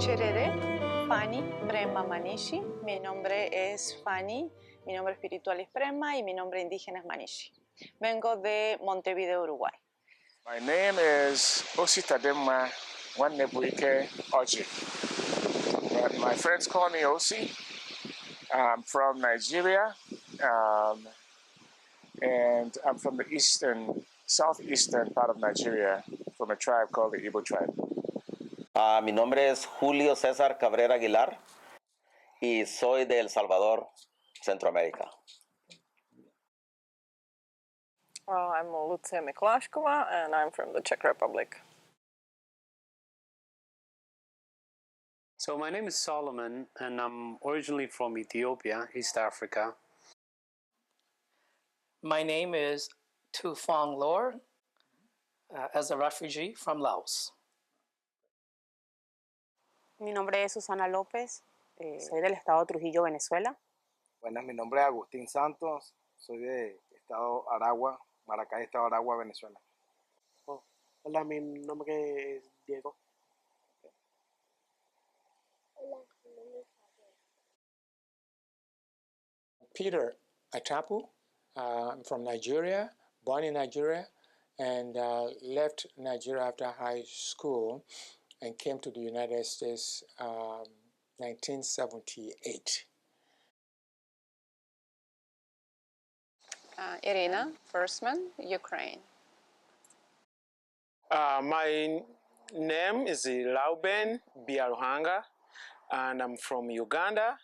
Cherere, Fanny, Prema Manishi. Mi nombre es Fanny, mi nombre espiritual es Prema y mi nombre indígena es Manishi. Vengo de Montevideo, Uruguay. My name is Ositadema Nwanebuike Oji, but my friends call me Osi. I'm from Nigeria, and I'm from the southeastern part of Nigeria, from a tribe called the Igbo tribe. Mi nombre es Julio César Cabrera Aguilar y soy de El Salvador, Centroamérica. I'm Lucia Miklashkova and I'm from the Czech Republic. So my name is Solomon and I'm originally from Ethiopia, East Africa. My name is Tu Phong Lor, as a refugee from Laos. Mi nombre es Susana López, soy del estado Trujillo, Venezuela. Buenas, mi nombre es Agustín Santos, soy de estado Aragua, Maracay, estado Aragua, Venezuela. Hola, mi nombre es Diego. Hola, mi nombre es Javier. Peter Atapu. I'm from Nigeria, born in Nigeria, and left Nigeria after high school and came to the United States 1978. Irina Firstman, Ukraine. My name is Lauben Biaruhanga, and I'm from Uganda.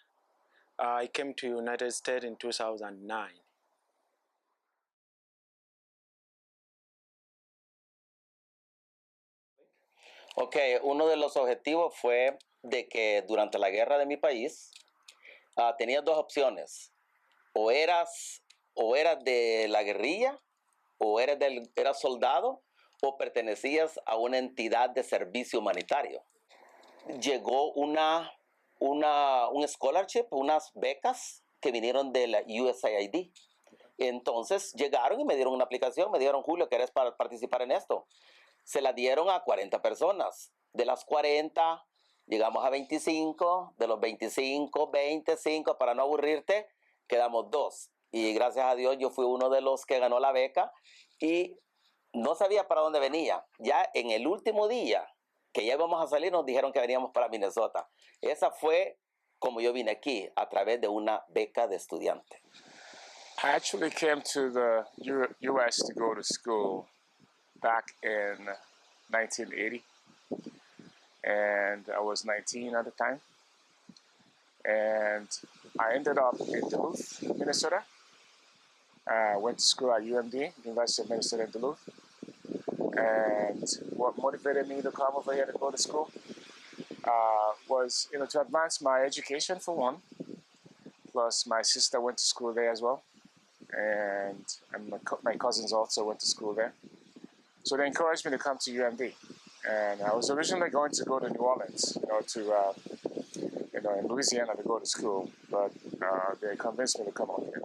I came to United States in 2009. Ok, uno de los objetivos fue de que durante la guerra de mi país tenías dos opciones. O eras de la guerrilla, o eras soldado, o pertenecías a una entidad de servicio humanitario. Llegó un scholarship, unas becas que vinieron de la USAID. Entonces llegaron y me dieron una aplicación, me dijeron, Julio, ¿quieres participar en esto? Se la dieron a 40 personas. De las 40, llegamos a 25. De los 25, 25, para no aburrirte, quedamos 2. Y gracias a Dios yo fui uno de los que ganó la beca y no sabía para dónde venía. Ya en el último día que ya íbamos a salir, nos dijeron que veníamos para Minnesota. Esa fue como yo vine aquí, a través de una beca de estudiante. I actually came to the U.S. to go to school back in 1980, and I was 19 at the time, and I ended up in Duluth, Minnesota. Went to school at UMD, University of Minnesota in Duluth, and what motivated me to come over here to go to school was, to advance my education for one. Plus, my sister went to school there as well, and my cousins also went to school there. So they encouraged me to come to UMD, and I was originally going to go to New Orleans, in Louisiana to go to school, but they convinced me to come over here.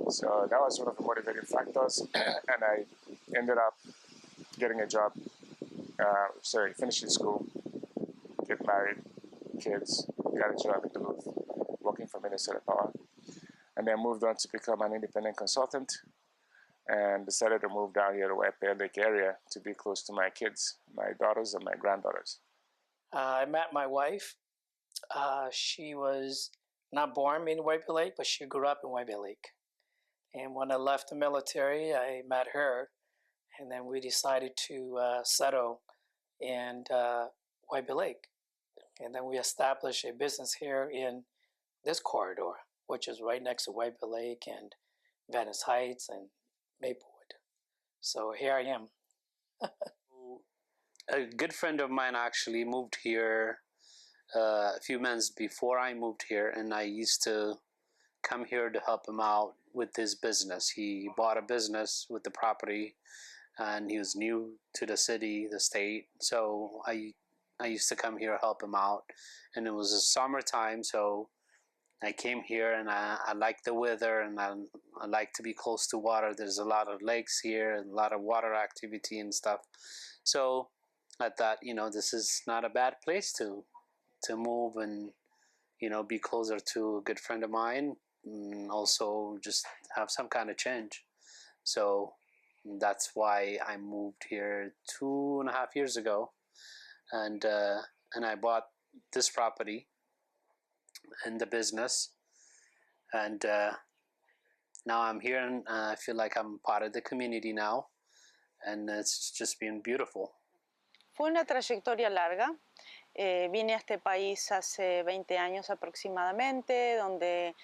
So that was one of the motivating factors, and I ended up getting a job, finishing school, get married, kids, got a job in Duluth, working for Minnesota Power, and then moved on to become an independent consultant, and decided to move down here to White Bear Lake area to be close to my kids, my daughters and my granddaughters. I met my wife. She was not born in White Bear Lake, but she grew up in White Bear Lake. And when I left the military, I met her, and then we decided to settle in White Bear Lake. And then we established a business here in this corridor, which is right next to White Bear Lake and Venice Heights and Maplewood. So here I am. A good friend of mine actually moved here a few months before I moved here, and I used to come here to help him out with his business. He bought a business with the property, and he was new to the city, the state. So I used to come here help him out, and it was the summertime, so I came here, and I like the weather, and I like to be close to water. There's a lot of lakes here, and a lot of water activity and stuff. So I thought, this is not a bad place to move and, be closer to a good friend of mine, and also just have some kind of change. So that's why I moved here 2.5 years ago, and I bought this property and the business, and now I'm here, and I feel like I'm part of the community now, and it's just been beautiful. Fue una trayectoria larga. Vine a este país hace 20 años aproximadamente, donde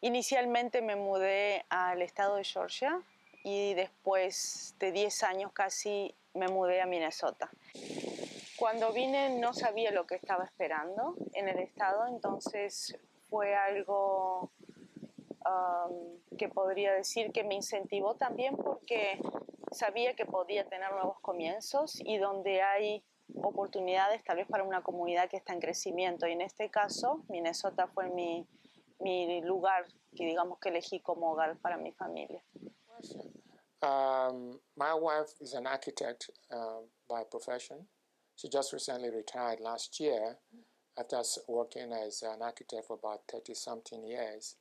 inicialmente me mudé al estado de Georgia y después de 10 años casi me mudé a Minnesota. Cuando vine no sabía lo que estaba esperando en el estado, entonces fue algo que podría decir que me incentivó también porque sabía que podía tener nuevos comienzos y donde hay oportunidades tal vez para una comunidad que está en crecimiento, y en este caso Minnesota fue mi lugar que digamos que elegí como hogar para mi familia. My wife is an architect by profession. She just recently retired last year after working as an architect for about 30-something years.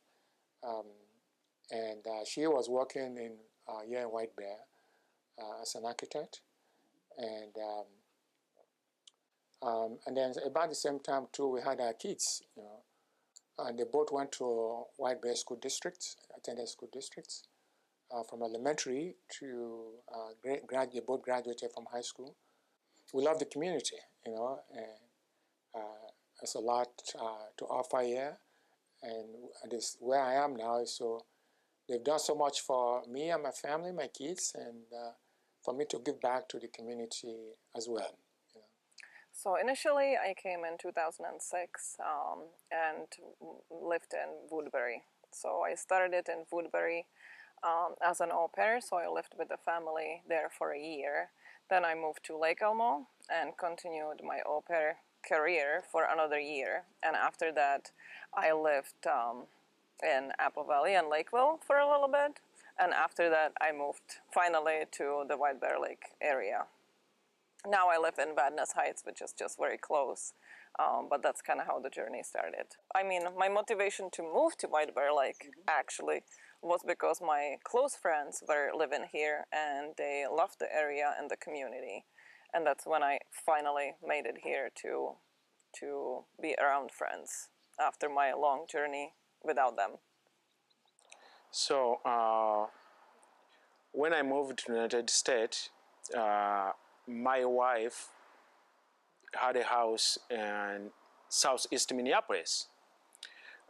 And she was working here in White Bear as an architect. And then about the same time, too, we had our kids, and they both went to White Bear school districts, attended school districts. From elementary to they both graduated from high school. We love the community, and there's a lot to offer here. And this where I am now, so they've done so much for me and my family, my kids, and for me to give back to the community as well. So initially I came in 2006 and lived in Woodbury. So I started it in Woodbury as an au pair, so I lived with the family there for a year. Then I moved to Lake Elmo and continued my au pair career for another year. And after that, I lived in Apple Valley and Lakeville for a little bit. And after that, I moved finally to the White Bear Lake area. Now I live in Van Ness Heights, which is just very close. But that's kind of how the journey started. I mean, my motivation to move to White Bear Lake actually was because my close friends were living here and they loved the area and the community. And that's when I finally made it here to be around friends after my long journey without them. So when I moved to the United States, my wife had a house in southeast Minneapolis,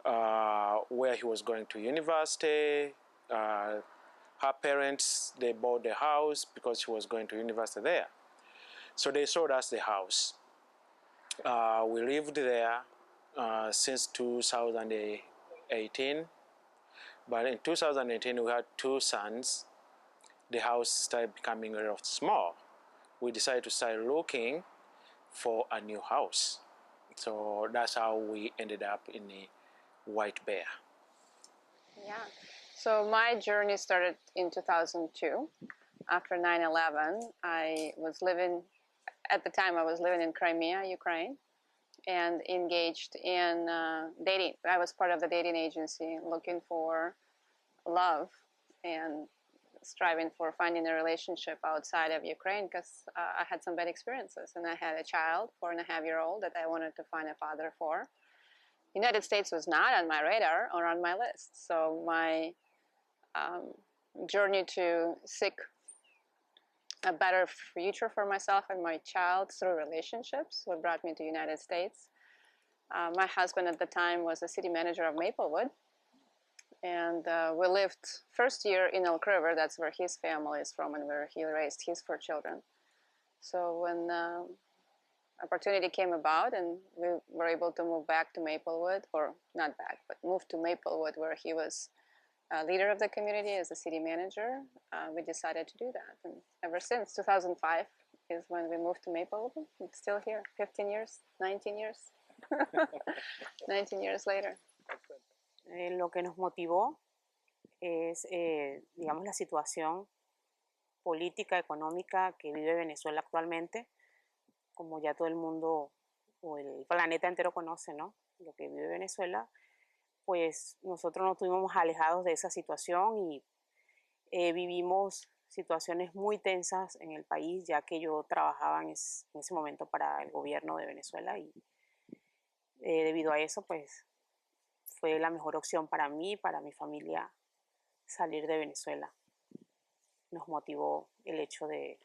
where he was going to university. Her parents, they bought the house because she was going to university there. So they sold us the house. We lived there since 2018. But in 2018, we had 2 sons. The house started becoming a little small. We decided to start looking for a new house. So that's how we ended up in the White Bear. Yeah. So my journey started in 2002. After 9/11, at the time I was living in Crimea, Ukraine, and engaged in dating. I was part of the dating agency looking for love and striving for finding a relationship outside of Ukraine because I had some bad experiences, and I had a child, 4.5-year-old, that I wanted to find a father for. United States was not on my radar or on my list, so my journey to seek a better future for myself and my child through relationships what brought me to the United States. My husband at the time was the city manager of Maplewood, and we lived first year in Elk River. That's where his family is from and where he raised his 4 children. So when opportunity came about and we were able to move back to Maplewood, or not back, but move to Maplewood where he was leader of the community as a city manager, we decided to do that. And ever since 2005 is when we moved to Maplewood. I'm still here, 15 years, 19 years, 19 years later. Lo que nos motivó es, digamos, la situación política, económica que vive Venezuela actualmente. como ya todo el mundo o el planeta entero conoce, ¿no? Lo que vive Venezuela, pues nosotros nos estuvimos alejados de esa situación y vivimos situaciones muy tensas en el país, ya que yo trabajaba en ese momento para el gobierno de Venezuela y debido a eso, pues fue la mejor opción para mí y para mi familia salir de Venezuela. Nos motivó el hecho de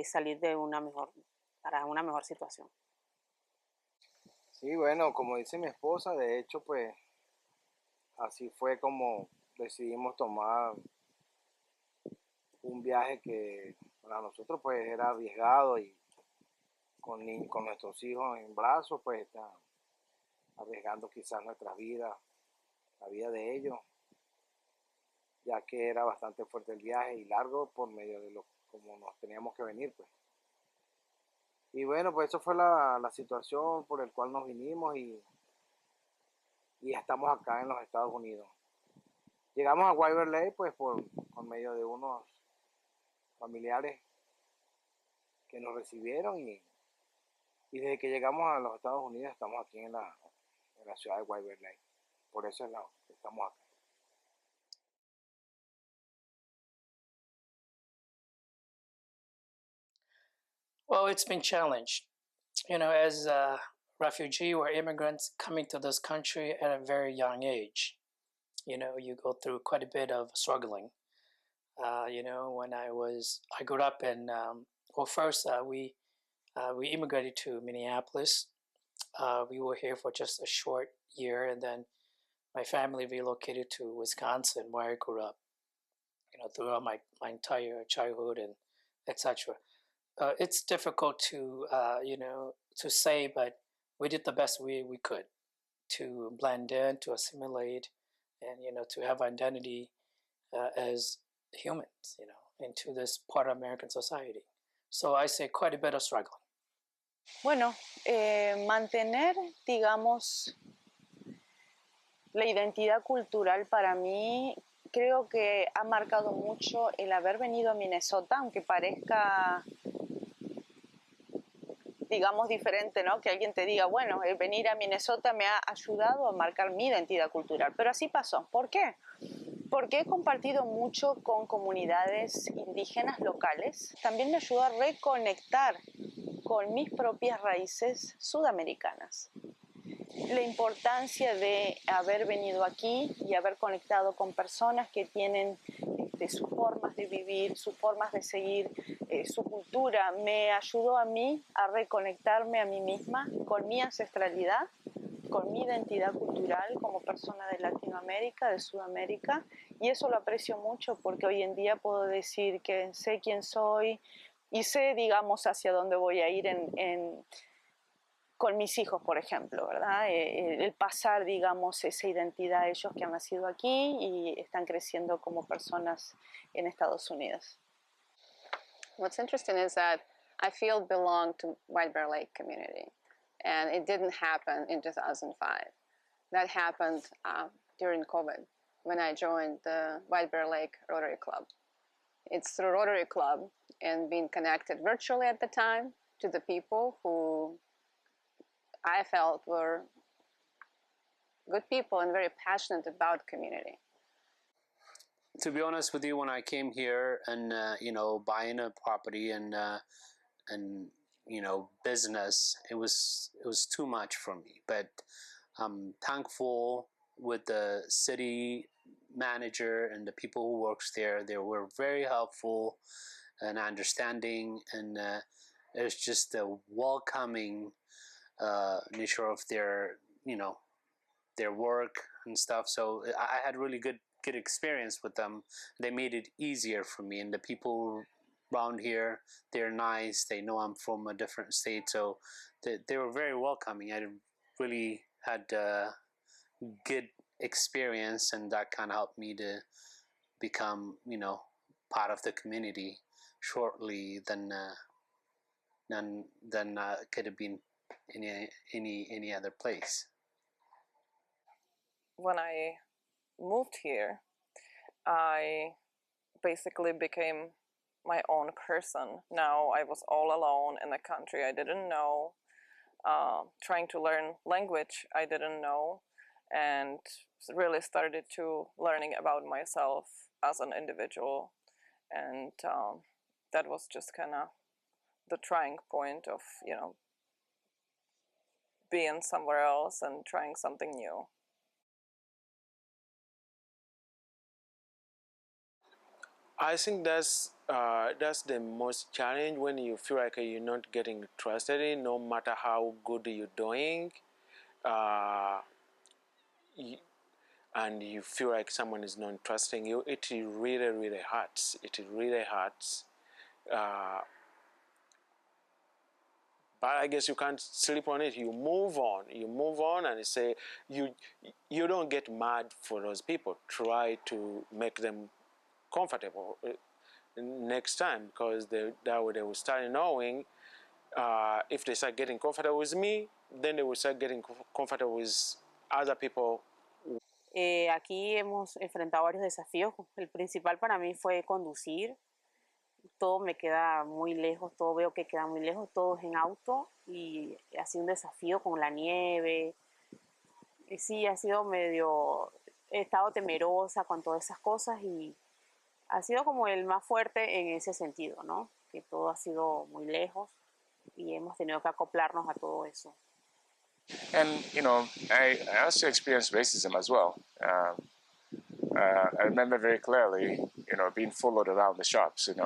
salir para una mejor situación. Sí, bueno, como dice mi esposa, de hecho, pues así fue como decidimos tomar un viaje que para nosotros pues era arriesgado y con nuestros hijos en brazos, pues está arriesgando quizás nuestra vida, la vida de ellos, ya que era bastante fuerte el viaje y largo por medio de como nos teníamos que venir, pues. Y bueno, pues eso fue la situación por la cual nos vinimos y estamos acá en los Estados Unidos. Llegamos a Waverly pues por medio de unos familiares que nos recibieron y desde que llegamos a los Estados Unidos estamos aquí en la ciudad de Waverly. Por eso estamos acá. Well, it's been challenged. You know, as a refugee or immigrants coming to this country at a very young age, you know, you go through quite a bit of struggling. You know, when I grew up in, well, first we immigrated to Minneapolis. We were here for just a short year, and then my family relocated to Wisconsin, where I grew up. You know, throughout my entire childhood and etc. It's difficult to you know to say, but we did the best we could to blend in, to assimilate, and you know to have identity as humans, you know, into this part of American society. So I say quite a bit of struggling. Bueno, mantener, digamos, la identidad cultural para mí creo que ha marcado mucho el haber venido a Minnesota, aunque parezca, digamos, diferente, ¿no? Que alguien te diga, bueno, el venir a Minnesota me ha ayudado a marcar mi identidad cultural, pero así pasó. ¿Por qué? Porque he compartido mucho con comunidades indígenas locales. También me ayudó a reconectar con mis propias raíces sudamericanas. La importancia de haber venido aquí y haber conectado con personas que tienen sus formas de vivir, sus formas de seguir, su cultura, me ayudó a mí a reconectarme a mí misma con mi ancestralidad, con mi identidad cultural como persona de Latinoamérica, de Sudamérica, y eso lo aprecio mucho porque hoy en día puedo decir que sé quién soy y sé, digamos, hacia dónde voy a ir con mis hijos, por ejemplo, ¿verdad? El pasar, digamos, esa identidad a ellos que han nacido aquí y están creciendo como personas en Estados Unidos. What's interesting is that I feel belong to White Bear Lake community, and it didn't happen in 2005. That happened during COVID when I joined the White Bear Lake Rotary Club. It's through Rotary Club and being connected virtually at the time to the people who I felt were good people and very passionate about community. To be honest with you, when I came here and you know, buying a property and you know, business, it was too much for me. But I'm thankful with the city manager and the people who works there. They were very helpful and understanding, and it's just a welcoming nature of their, you know, their work and stuff. So I had really good experience with them. They made it easier for me, and the people around here, they're nice. They know I'm from a different state, so they were very welcoming. I really had a good experience, and that kind of helped me to become, you know, part of the community shortly than could have been any other place. When I moved here, I basically became my own person. Now I was all alone in a country I didn't know, trying to learn language I didn't know, and really started to learning about myself as an individual. And that was just kind of the trying point of, being somewhere else and trying something new. I think that's the most challenge when you feel like you're not getting trusted in, no matter how good you're doing, and you feel like someone is not trusting you. It really, really hurts. It really hurts. But I guess you can't sleep on it. You move on. You move on, and say you don't get mad for those people. Try to make them comfortable next time, because that way they will start knowing, if they start getting comfortable with me, then they will start getting comfortable with other people. Aquí hemos enfrentado varios desafíos. El principal para mí fue conducir. Todo me queda muy lejos, todo veo que queda muy lejos, todo es en auto y ha sido un desafío con la nieve. Y sí, ha sido medio, he estado temerosa con todas esas cosas y ha sido como el más fuerte en ese sentido, ¿no? Que todo ha sido muy lejos y hemos tenido que acoplarnos a todo eso. And, I also experienced racism as well. I remember very clearly, being followed around the shops, at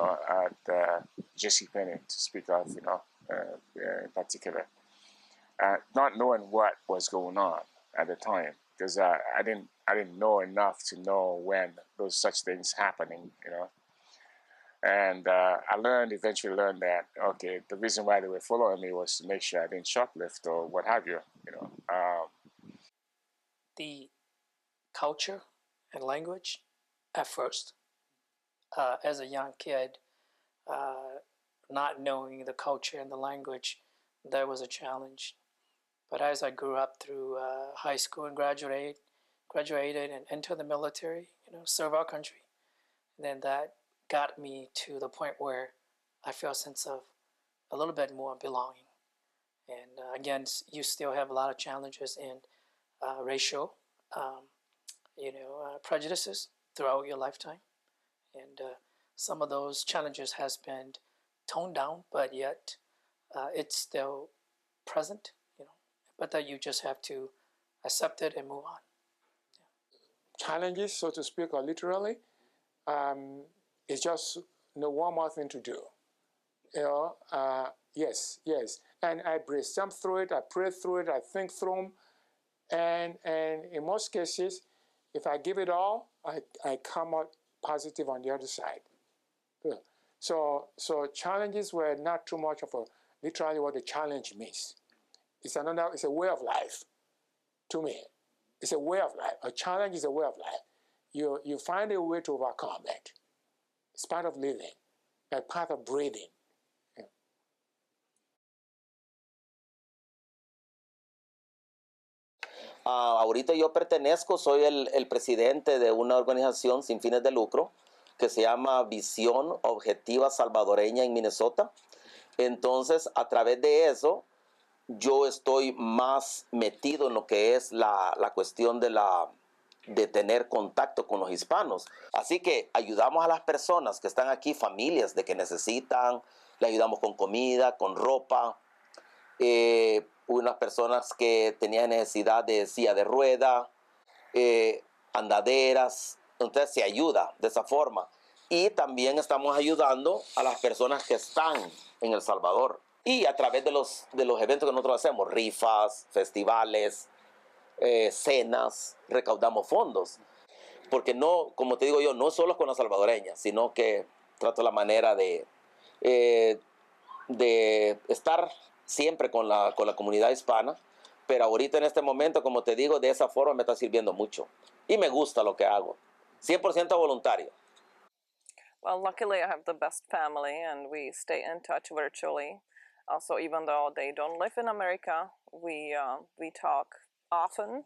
JCPenney, to speak of, in particular. Not knowing what was going on at the time, because I didn't know enough to know when those such things happening, And I eventually learned that, okay, the reason why they were following me was to make sure I didn't shoplift or what have you, The culture and language at first, as a young kid, not knowing the culture and the language, that was a challenge. But as I grew up through high school and graduated and entered the military, serve our country, then that got me to the point where I feel a sense of a little bit more belonging. And again, you still have a lot of challenges in racial, prejudices throughout your lifetime. And some of those challenges has been toned down, but yet it's still present, but that you just have to accept it and move on. Challenges, so to speak, or literally, it's just one more thing to do. Yes. And I brainstorm through it, I pray through it, I think through them, and in most cases, if I give it all, I come out positive on the other side. Good. So challenges were not too much of literally what the challenge means. It's a way of life to me. It's a way of life. A challenge is a way of life. You find a way to overcome it. It's part of living, a part of breathing. Ahorita yo soy el presidente de una organización sin fines de lucro que se llama Visión Objetiva Salvadoreña en Minnesota. Entonces, a través de eso, yo estoy más metido en lo que es la cuestión de tener contacto con los hispanos. Así que ayudamos a las personas que están aquí, familias de que necesitan, le ayudamos con comida, con ropa, unas personas que tenían necesidad de silla de rueda, andaderas, entonces se ayuda de esa forma. Y también estamos ayudando a las personas que están en El Salvador. Y a través de los eventos que nosotros hacemos, rifas, festivales, cenas, recaudamos fondos. Porque no, como te digo yo, no solo con las salvadoreñas, sino que trato la manera de estar siempre con la comunidad hispana, pero ahorita en este momento, como te digo, de esa forma me está sirviendo mucho. Y me gusta lo que hago. 100% voluntario. Well, luckily I have the best family and we stay in touch virtually. So even though they don't live in America, we talk often.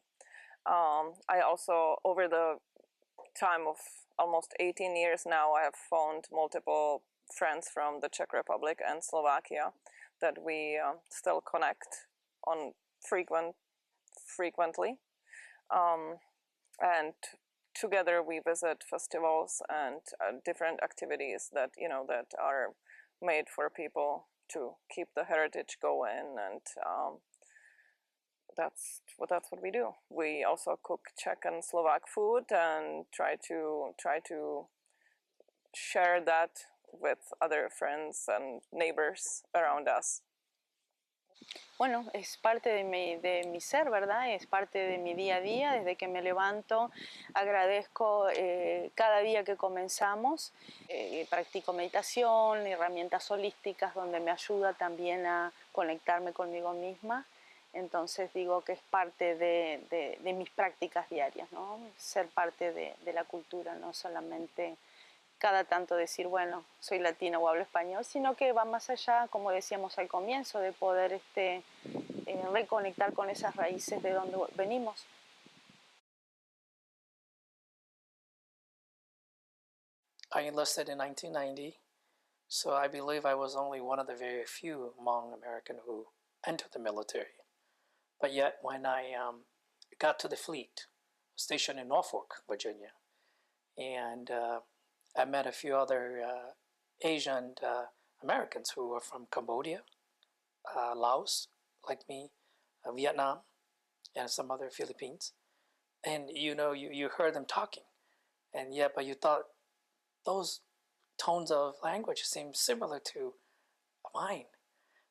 I also, over the time of almost 18 years now, I have found multiple friends from the Czech Republic and Slovakia that we still connect on frequently, and together we visit festivals and different activities that that are made for people to keep the heritage going, and that's what we do. We also cook Czech and Slovak food and try to share that with other friends and neighbors around us. Bueno, es parte de mi ser, ¿verdad? Es parte de mi día a día. Desde que me levanto, agradezco cada día que comenzamos. Practico meditación, herramientas holísticas donde me ayuda también a conectarme conmigo misma. Entonces digo que es parte de mis prácticas diarias, ¿no? Ser parte de la cultura, no solamente cada tanto decir, bueno, soy latina o hablo español, sino que va más allá, como decíamos al comienzo, de poder reconectar con esas raíces de donde venimos. I enlisted in 1990, so I believe I was only one of the very few Hmong American who entered the military. But yet, when I got to the fleet, stationed in Norfolk, Virginia, and I met a few other Asian Americans who were from Cambodia, Laos, like me, Vietnam, and some other Philippines. And you heard them talking, and but you thought those tones of language seem similar to mine.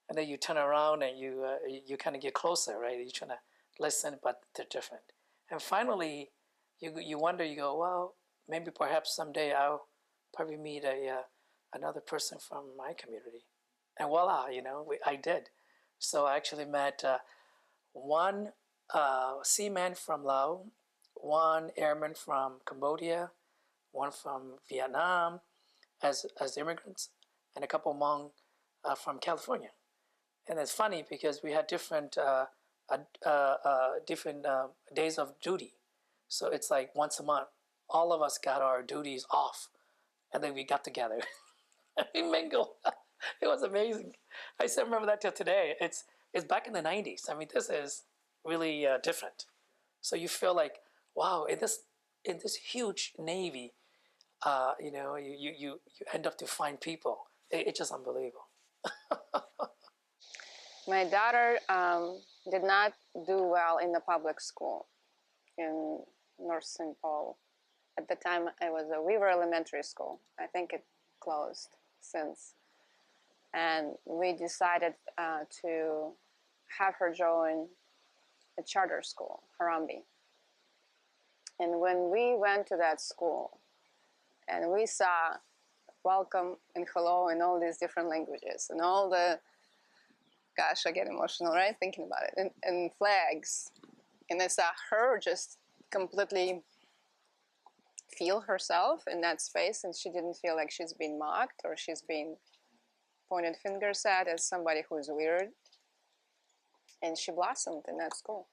And then you turn around and you kind of get closer, right? You're trying to listen, but they're different. And finally, you wonder, you go, well, maybe perhaps someday I'll probably meet another person from my community. And voila, I did. So I actually met one seaman from Laos, one airman from Cambodia, one from Vietnam as immigrants, and a couple Hmong from California. And it's funny because we had different days of duty. So it's like once a month, all of us got our duties off, and then we got together. We mingle. It was amazing. I still remember that till today. It's back in the 90s. I mean, this is really different. So you feel like, wow, in this huge Navy, you end up to find people. It's just unbelievable. My daughter did not do well in the public school in North St. Paul. At the time, we were elementary school. I think it closed since. And we decided to have her join a charter school, Harambee. And when we went to that school and we saw welcome and hello in all these different languages and all the, gosh, I get emotional, right? Thinking about it, and flags. And I saw her just completely feel herself in that space, and she didn't feel like she's being mocked or she's being pointed fingers at as somebody who's weird. And she blossomed in that school.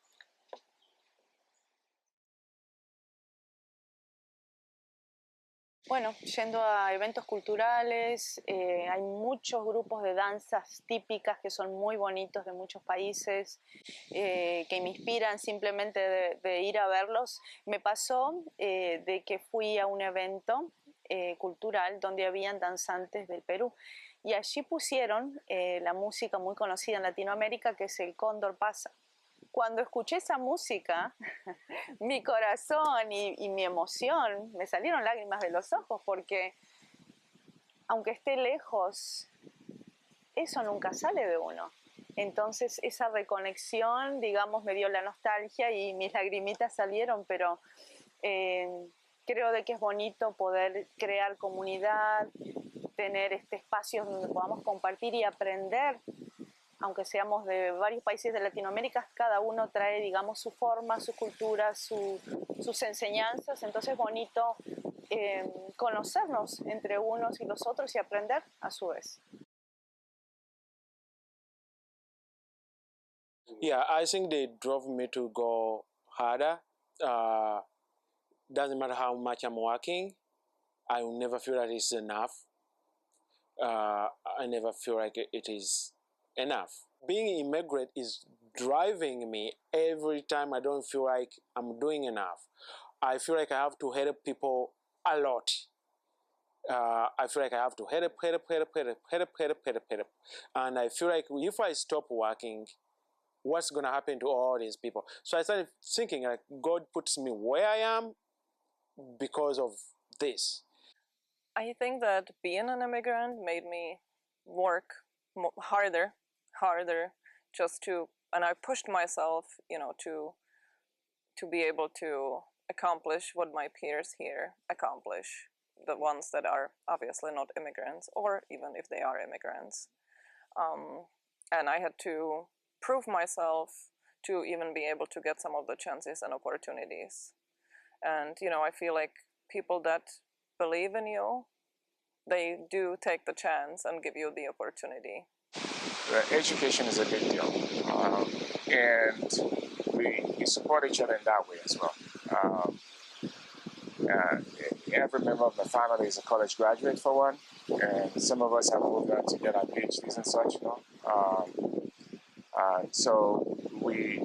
Bueno, yendo a eventos culturales, hay muchos grupos de danzas típicas que son muy bonitos de muchos países, que me inspiran simplemente de ir a verlos. Me pasó de que fui a un evento cultural donde habían danzantes del Perú y allí pusieron la música muy conocida en Latinoamérica, que es el Cóndor Pasa. Cuando escuché esa música, mi corazón y mi emoción, me salieron lágrimas de los ojos, porque aunque esté lejos, eso nunca sale de uno. Entonces esa reconexión, digamos, me dio la nostalgia y mis lagrimitas salieron, pero creo de que es bonito poder crear comunidad, tener espacios donde podamos compartir y aprender. Aunque seamos de varios países de Latinoamérica, cada uno trae, digamos, su forma, su cultura, sus enseñanzas. Entonces es bonito conocernos entre unos y los otros y aprender a su vez. Yeah, I think they drove me to go harder. Doesn't matter how much I'm working, I will never feel that it's enough. I never feel like it is enough. Being an immigrant is driving me every time I don't feel like I'm doing enough. I feel like I have to help people a lot. I feel like I have to help. And I feel like if I stop working, what's going to happen to all these people? So I started thinking, like, God puts me where I am because of this. I think that being an immigrant made me work harder, just to, and I pushed myself, to be able to accomplish what my peers here accomplish, the ones that are obviously not immigrants, or even if they are immigrants. And I had to prove myself to even be able to get some of the chances and opportunities. And, I feel like people that believe in you, they do take the chance and give you the opportunity. Education is a big deal. And we support each other in that way as well. Every member of my family is a college graduate, for one, and some of us have moved on to get our PhDs and such, so we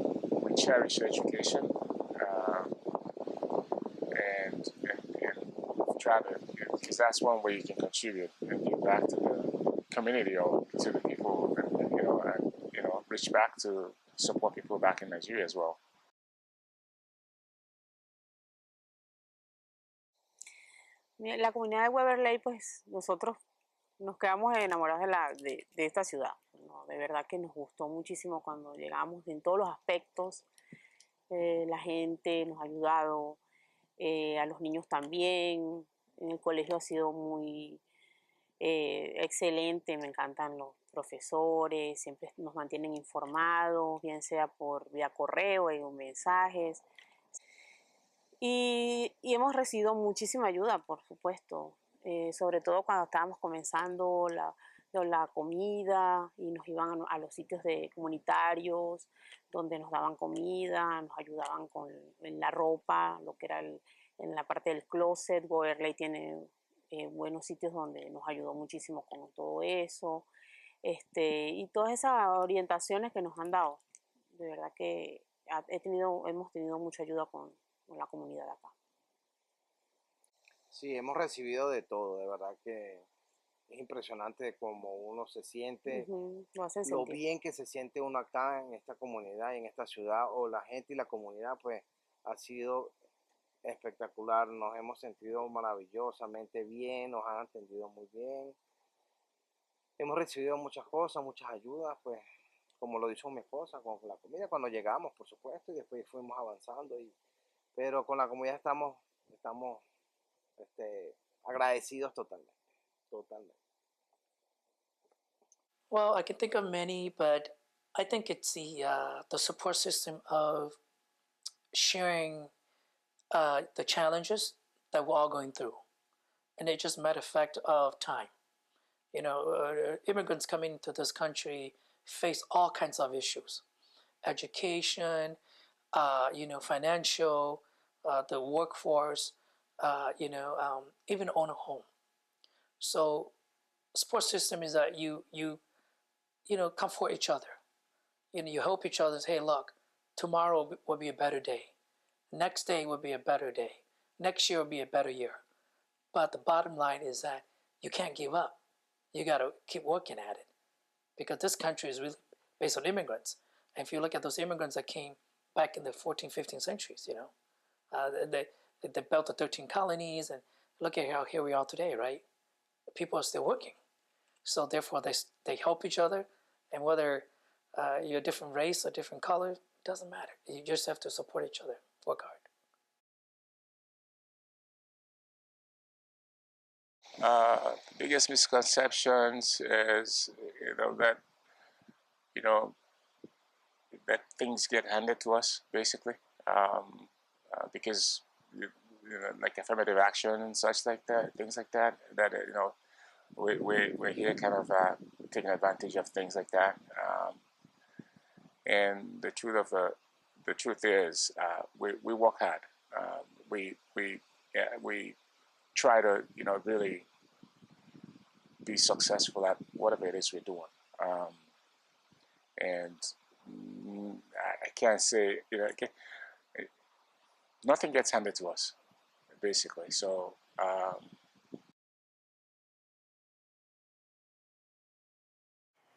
cherish education, and try to, because that's one way you can contribute and give back to the community or to the people, and reach back to support people back in Nigeria as well. La comunidad de Waverly, pues nosotros nos quedamos enamorados de esta ciudad, ¿no? De verdad que nos gustó muchísimo cuando llegamos en todos los aspectos. La gente nos ha ayudado, a los niños también. En el colegio ha sido muy excelente, me encantan los profesores, siempre nos mantienen informados, bien sea por vía correo o mensajes. Y hemos recibido muchísima ayuda, por supuesto, sobre todo cuando estábamos comenzando la comida y nos iban a los sitios comunitarios donde nos daban comida, nos ayudaban en la ropa, lo que era en la parte del closet. Waverly tiene buenos sitios donde nos ayudó muchísimo con todo eso, y todas esas orientaciones que nos han dado. De verdad que hemos tenido mucha ayuda con la comunidad de acá. Sí, hemos recibido de todo, de verdad que es impresionante cómo uno se siente, lo bien que se siente uno acá en esta comunidad y en esta ciudad, o la gente y la comunidad, pues ha sido espectacular. Nos hemos sentido maravillosamente bien, nos han atendido muy bien, hemos recibido muchas cosas, muchas ayudas, pues como lo dijo mi esposa, con la comida cuando llegamos, por supuesto, y después fuimos avanzando, pero con la comunidad estamos agradecidos totalmente. Well, I can think of many, but I think it's the support system of sharing the challenges that we're all going through, and it's just a matter of fact of time. Immigrants coming to this country face all kinds of issues: education, financial, the workforce, even own a home. So, support system is that you comfort each other. You help each other. Hey, look, tomorrow will be a better day. Next day will be a better day. Next year will be a better year. But the bottom line is that you can't give up. You got to keep working at it, because this country is really based on immigrants. And if you look at those immigrants that came back in the 14th, 15th centuries, they built the 13 colonies, and look at how here we are today, right? People are still working. So therefore, they help each other, and whether you're a different race or different color, it doesn't matter. You just have to support each other, work hard. The biggest misconceptions is, that things get handed to us, basically, because, like affirmative action and such like that, things like that, we're here kind of taking advantage of things like that. And the truth is, we work hard. We try to, really be successful at whatever it is we're doing. And I can't say, nothing gets handed to us, basically. So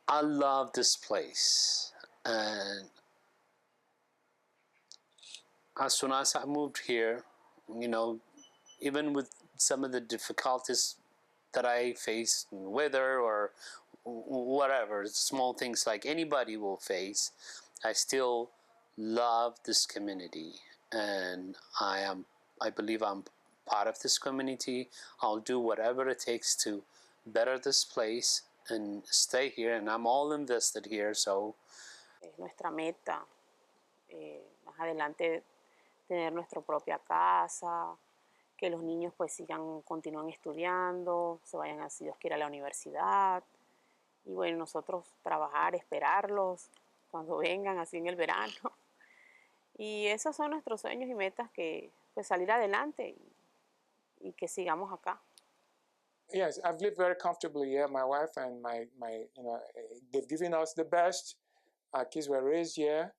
I love this place, and as soon as I moved here, even with some of the difficulties that I face in weather or whatever, small things like anybody will face, I still love this community, and I believe I'm part of this community. I'll do whatever it takes to better this place and stay here, and I'm all invested here. So es nuestra meta más adelante tener nuestra propia casa, que los niños pues continúen estudiando, se vayan a, si Dios quiere, a la universidad. Y bueno, nosotros trabajar, esperarlos cuando vengan así en el verano. Y esos son nuestros sueños y metas, que pues salir adelante y que sigamos acá. Yes, I've lived very comfortably here. My wife and my they've given us the best. Our kids were raised here,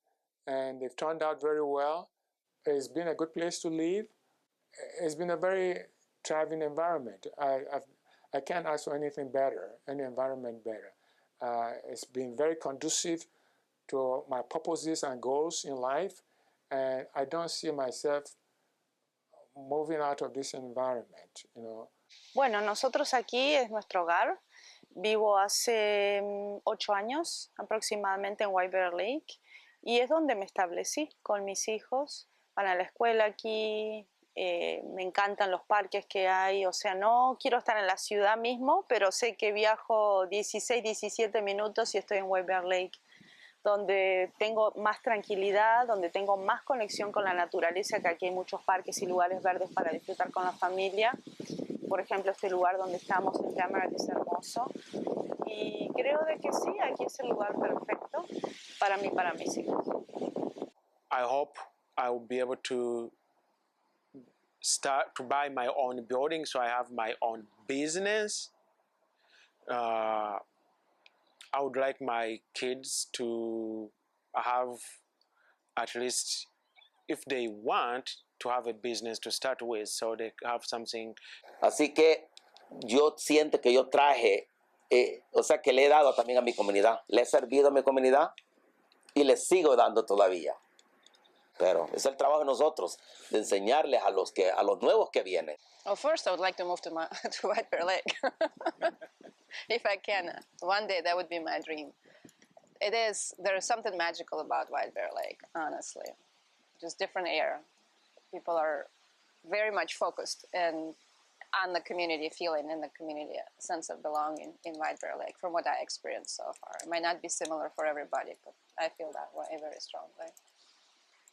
and they've turned out very well. It's been a good place to live. It's been a very thriving environment. I can't ask for anything better, any environment better. It's been very conducive to my purposes and goals in life, and I don't see myself moving out of this environment, Bueno, nosotros aquí es nuestro hogar. Vivo hace 8 años aproximadamente en White Bear Lake y es donde me establecí con mis hijos. Van a la escuela aquí, me encantan los parques que hay, o sea, no quiero estar en la ciudad mismo, pero sé que viajo 16, 17 minutos y estoy en White Bear Lake, donde tengo más tranquilidad, donde tengo más conexión con la naturaleza, que aquí hay muchos parques y lugares verdes para disfrutar con la familia. Por ejemplo, este lugar donde estamos en Tamarack es hermoso y creo de que sí, aquí es el lugar perfecto para mí y para mis hijos. I hope I will be able to start to buy my own building, so I have my own business. I would like my kids to have, at least if they want, to have a business to start with, so they have something. Así que yo siento que yo traje, o sea, que le he dado también a mi comunidad. Le he servido a mi comunidad y le sigo dando todavía. Pero es el trabajo de nosotros, de enseñarles a los nuevos que vienen. Well, first I would like to move to White Bear Lake. If I can, one day that would be my dream. There is something magical about White Bear Lake, honestly. Just different air. People are very much focused on the community feeling and the community sense of belonging in White Bear Lake, from what I experienced so far. It might not be similar for everybody, but I feel that way very strongly.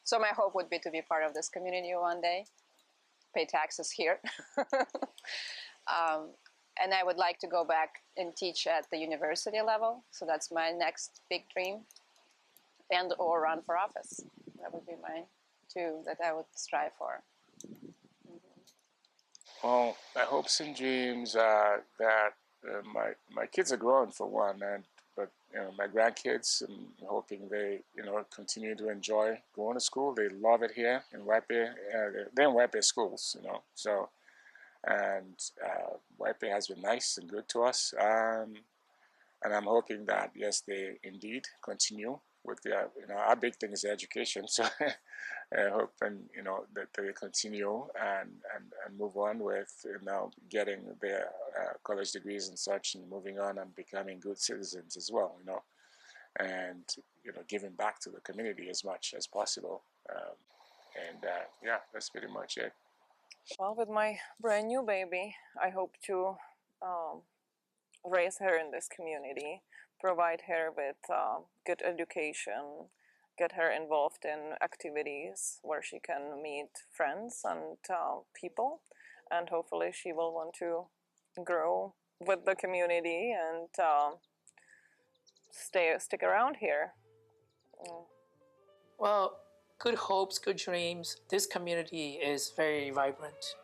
So my hope would be to be part of this community one day, pay taxes here. And I would like to go back and teach at the university level. So that's my next big dream, and or run for office. That would be mine too, that I would strive for. Well, my hopes and dreams are that my kids are grown, for one, but my grandkids, I'm hoping they continue to enjoy going to school. They love it here in White Bear. They're in White Bear schools, so. And White Bear has been nice and good to us, and I'm hoping that yes, they indeed continue with their. Our big thing is education, so I hope that they continue and move on with getting their college degrees and such, and moving on and becoming good citizens as well, and giving back to the community as much as possible, and yeah, that's pretty much it. Well, with my brand new baby, I hope to raise her in this community, provide her with good education, get her involved in activities where she can meet friends and people, and hopefully she will want to grow with the community and stick around here. Well, good hopes, good dreams. This community is very vibrant,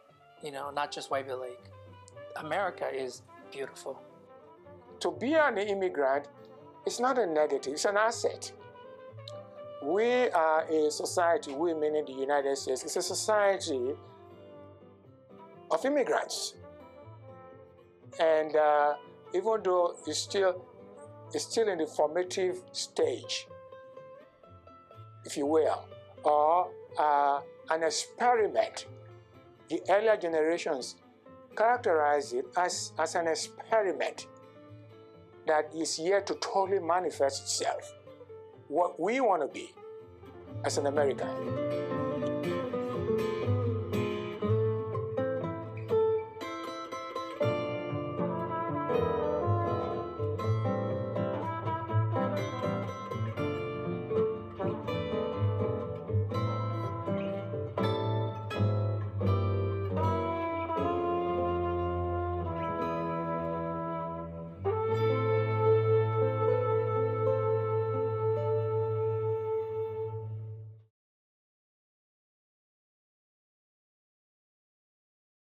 not just White Bear Lake. America is beautiful. to be an immigrant is not a negative, it's an asset. We are a society, we meaning the United States, it's a society of immigrants. And even though it's still in the formative stage, if you will, or an experiment. The earlier generations characterize it as an experiment that is yet to totally manifest itself. What we want to be as an American.